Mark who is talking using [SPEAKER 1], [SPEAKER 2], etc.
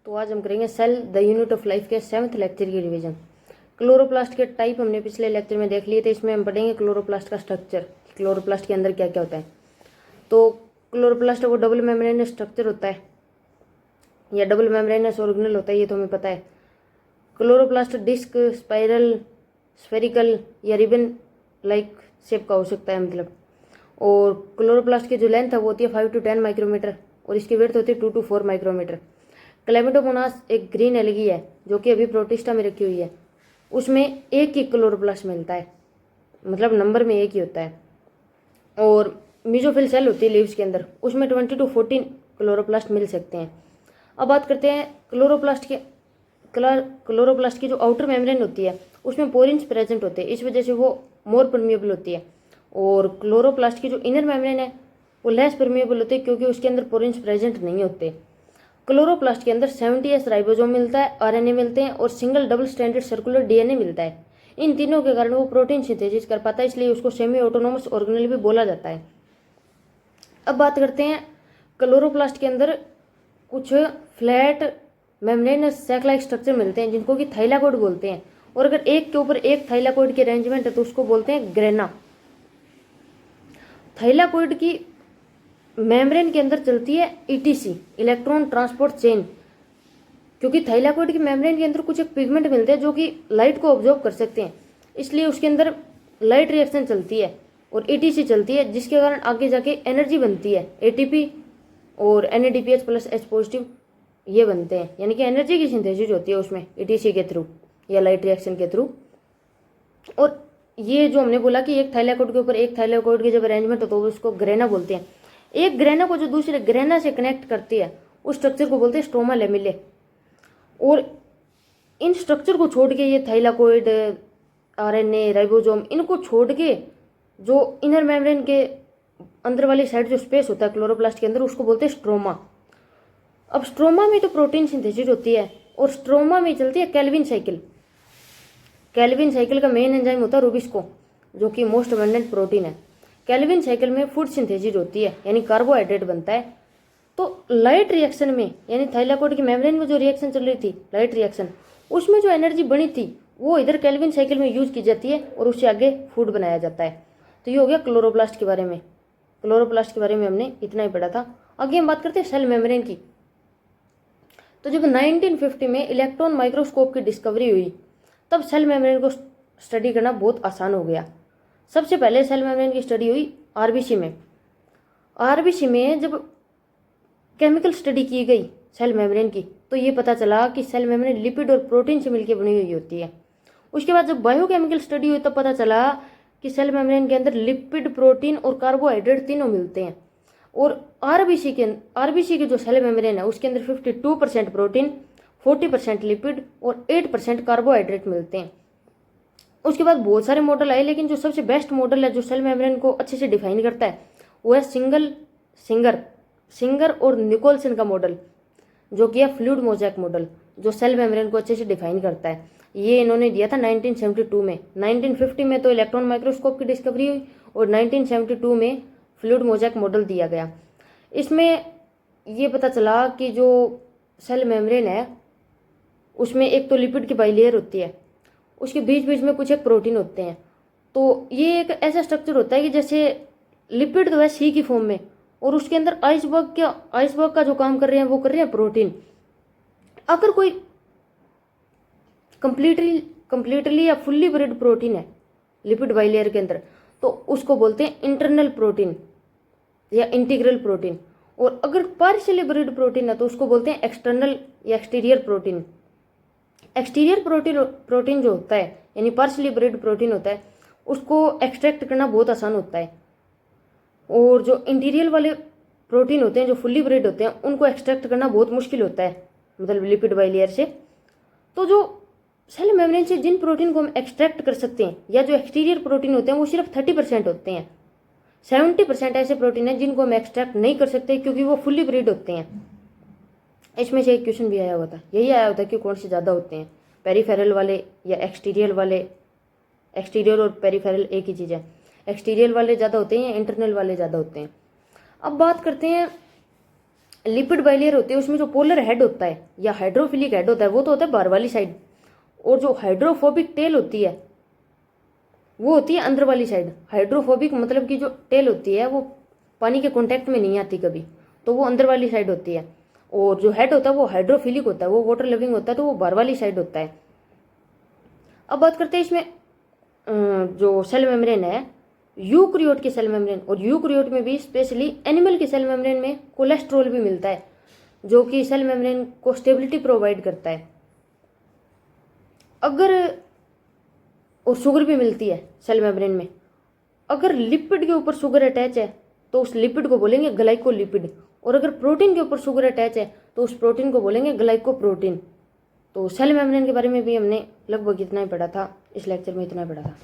[SPEAKER 1] तो आज हम करेंगे cell the unit of life के 7th लेक्चर की रिवीजन। क्लोरोप्लास्ट के टाइप हमने पिछले लेक्चर में देख लिए थे। इसमें हम पढ़ेंगे क्लोरोप्लास्ट का स्ट्रक्चर, क्लोरोप्लास्ट के अंदर क्या क्या होता है। तो क्लोरोप्लास्ट वो डबल मेम्ब्रेनस स्ट्रक्चर होता है या डबल मेम्ब्रेनस ऑर्गेनेल होता है, ये तो हमें पता है। क्लोरोप्लास्ट डिस्क, स्पाइरल, स्फेरिकल या रिबन लाइक शेप का हो सकता है मतलब। और क्लोरोप्लास्ट की जो लेंथ है वो होती है 5 to 10 माइक्रोमीटर और इसकी विड्थ होती है 2 to 4 माइक्रोमीटर। क्लेमिडोमोनास एक ग्रीन एलगी है जो कि अभी प्रोटिस्टा में रखी हुई है। उसमें एक ही क्लोरोप्लास्ट मिलता है, मतलब नंबर में एक ही होता है। और मीजोफिल सेल होती है लीव्स के अंदर, उसमें 20 to 14 क्लोरोप्लास्ट मिल सकते हैं। अब बात करते हैं क्लोरोप्लास्ट की जो आउटर मेम्ब्रेन होती है उसमें पोरिन्स प्रेजेंट होते हैं, इस वजह से वो मोर परमिएबल होती है। और क्लोरोप्लास्ट की जो इनर मेम्ब्रेन है वो लेस परमिएबल होती है क्योंकि उसके अंदर पोरिन्स प्रेजेंट नहीं होते। क्लोरोप्लास्ट के अंदर 70s राइबोसोम मिलता है, आरएनए मिलते हैं और single double stranded circular DNA मिलता है। इन तीनों के कारण वो प्रोटीन सिंथेसिस कर पाता है, इसलिए उसको सेमी ऑटोनोमस ऑर्गेनेल भी बोला जाता है। अब बात करते हैं क्लोरोप्लास्ट के अंदर कुछ flat membranous sac like structure मिलते हैं जिनको कि थाइलाकोइड बोलते हैं। और अगर एक के ऊपर एक थाइलाकोइड की अरेंजमेंट है तो उसको बोलते हैं ग्रेना। थाइलाकोइड की मेम्ब्रेन के अंदर चलती है ईटीसी, इलेक्ट्रॉन ट्रांसपोर्ट चेन, क्योंकि थाइलाकोइड की मेम्ब्रेन के अंदर कुछ एक पिगमेंट मिलते हैं जो कि लाइट को ऑब्जॉर्व कर सकते हैं, इसलिए उसके अंदर लाइट रिएक्शन चलती है और ईटीसी चलती है, जिसके कारण आगे जाके एनर्जी बनती है। एटीपी और NADPH प्लस H पॉजिटिव ये बनते हैं, यानी कि एनर्जी की सिंथेसिस होती है उसमें ईटीसी के थ्रू या लाइट रिएक्शन के थ्रू। और ये जो हमने बोला कि एक थाइलाकोइड के ऊपर एक थाइलाकोइड की जब अरेंजमेंट हो तो उसको ग्रेना बोलते हैं। एक ग्रेना को जो दूसरे ग्रेना से कनेक्ट करती है उस स्ट्रक्चर को बोलते हैं स्ट्रोमा लेमिले। और इन स्ट्रक्चर को छोड़ के ये थाइलाकोइड, आरएनए, राइबोसोम, इनको छोड़ के जो इनर मेम्ब्रेन के अंदर वाली साइड जो स्पेस होता है क्लोरोप्लास्ट के अंदर उसको बोलते हैं स्ट्रोमा। अब स्ट्रोमा में तो प्रोटीन सिंथेसिस होती है और स्ट्रोमा में चलती है कैल्विन साइकिल। कैल्विन साइकिल का मेन एंजाइम होता है रूबिस्को, जो कि मोस्ट अबंडेंट प्रोटीन है। कैल्विन साइकिल में फूड सिंथेसिस होती है, यानी कार्बोहाइड्रेट बनता है। तो लाइट रिएक्शन में, यानी थाइलाकोइड की मेम्ब्रेन में जो रिएक्शन चल रही थी लाइट रिएक्शन, उसमें जो एनर्जी बनी थी वो इधर कैल्विन साइकिल में यूज की जाती है और उससे आगे फूड बनाया जाता है। तो ये हो गया क्लोरोप्लास्ट के बारे में। क्लोरोप्लास्ट के बारे में हमने इतना ही पढ़ा था। आगे हम बात करते हैं सेल मेम्ब्रेन की। तो जब 1950 में इलेक्ट्रॉन माइक्रोस्कोप की डिस्कवरी हुई तब सेल मेम्ब्रेन को स्टडी करना बहुत आसान हो गया। सबसे पहले सेल मेम्ब्रेन की स्टडी हुई आरबीसी में। आरबीसी में जब केमिकल स्टडी की गई सेल मेम्ब्रेन की तो ये पता चला कि सेल मेम्ब्रेन लिपिड और प्रोटीन से मिलकर बनी हुई होती है। उसके बाद जब बायोकेमिकल स्टडी हुई तब पता चला कि सेल मेम्ब्रेन के अंदर लिपिड, प्रोटीन और कार्बोहाइड्रेट तीनों मिलते हैं। और आरबीसी के जो सेल मेम्ब्रेन है उसके अंदर 52% प्रोटीन, 40% लिपिड और 8% कार्बोहाइड्रेट मिलते हैं। उसके बाद बहुत सारे मॉडल आए, लेकिन जो सबसे बेस्ट मॉडल है जो सेल मेम्ब्रेन को अच्छे से डिफाइन करता है वो है सिंगर और निकोलसन का मॉडल, जो कि है फ्लूइड मोज़ेक मॉडल, जो सेल मेम्ब्रेन को अच्छे से डिफाइन करता है। ये इन्होंने दिया था 1972 में। 1950 में तो इलेक्ट्रॉन माइक्रोस्कोप की डिस्कवरी हुई और 1972 में फ्लूइड मोज़ेक मॉडल दिया गया। इसमें ये पता चला कि जो सेल मेम्ब्रेन है उसमें एक तो लिपिड की बाइलेयर होती है, उसके बीच बीच में कुछ एक प्रोटीन होते हैं। तो ये एक ऐसा स्ट्रक्चर होता है कि जैसे लिपिड तो है सी की फॉर्म में और उसके अंदर आइसबर्ग का जो काम कर रहे हैं वो कर रहे हैं प्रोटीन। अगर कोई कंप्लीटली या फुल्ली बरीड प्रोटीन है लिपिड बाइलेयर के अंदर तो उसको बोलते हैं इंटरनल प्रोटीन या इंटीग्रल प्रोटीन। और अगर पार्शियली बरीड प्रोटीन है तो उसको बोलते हैं एक्सटर्नल या एक्सटीरियर प्रोटीन। एक्सटीरियर प्रोटीन जो होता है, यानी पार्शियली बरीड प्रोटीन होता है, उसको एक्सट्रैक्ट करना बहुत आसान होता है। और जो इंटीरियर वाले प्रोटीन होते हैं जो फुल्ली बरीड होते हैं उनको एक्सट्रैक्ट करना बहुत मुश्किल होता है, मतलब लिपिड बाइलेयर से। तो जो सेल मेम्ब्रेन से जिन प्रोटीन को हम एक्सट्रैक्ट कर सकते हैं या जो एक्सटीरियर प्रोटीन होते हैं वो सिर्फ 30% होते हैं। 70% ऐसे प्रोटीन हैं जिनको हम एक्सट्रैक्ट नहीं कर सकते क्योंकि वो फुल्ली ब्रीड होते हैं। इसमें से एक क्वेश्चन भी आया हुआ था, यही आया होता है कि कौन से ज़्यादा होते हैं, पेरीफेरल वाले या एक्सटीरियर वाले। एक्सटीरियर और पेरीफेरल एक ही चीज़ है। एक्सटीरियर वाले ज़्यादा होते हैं या इंटरनल वाले ज़्यादा होते हैं। अब बात करते हैं लिपिड बाइलेयर होती है उसमें जो पोलर हेड होता है या हाइड्रोफिलिक हेड होता है वो तो होता है बाहर वाली साइड, और जो हाइड्रोफोबिक टेल होती है वो होती है अंदर वाली साइड। हाइड्रोफोबिक मतलब कि जो टेल होती है वो पानी के कांटेक्ट में नहीं आती कभी, तो वो अंदर वाली साइड होती है। और जो हेड होता है वो हाइड्रोफिलिक होता है, वो वाटर लिविंग होता है, तो वो बाहर वाली साइड होता है। अब बात करते हैं इसमें जो सेल मेम्ब्रेन है यूक्रियोट की सेल मेम्ब्रेन, और यूक्रियोट में भी स्पेशली एनिमल की सेल मेम्ब्रेन में कोलेस्ट्रॉल भी मिलता है जो कि सेल मेम्ब्रेन को स्टेबिलिटी प्रोवाइड करता है। अगर और शुगर भी मिलती है सेल मेम्ब्रेन में। अगर लिपिड के ऊपर शुगर अटैच है तो उस लिपिड को बोलेंगे ग्लाइकोलिपिड, और अगर प्रोटीन के ऊपर शुगर अटैच है तो उस प्रोटीन को बोलेंगे ग्लाइकोप्रोटीन। तो सेल मेम्ब्रेन के बारे में भी हमने लगभग इतना ही पढ़ा था, इस लेक्चर में इतना ही पढ़ा था।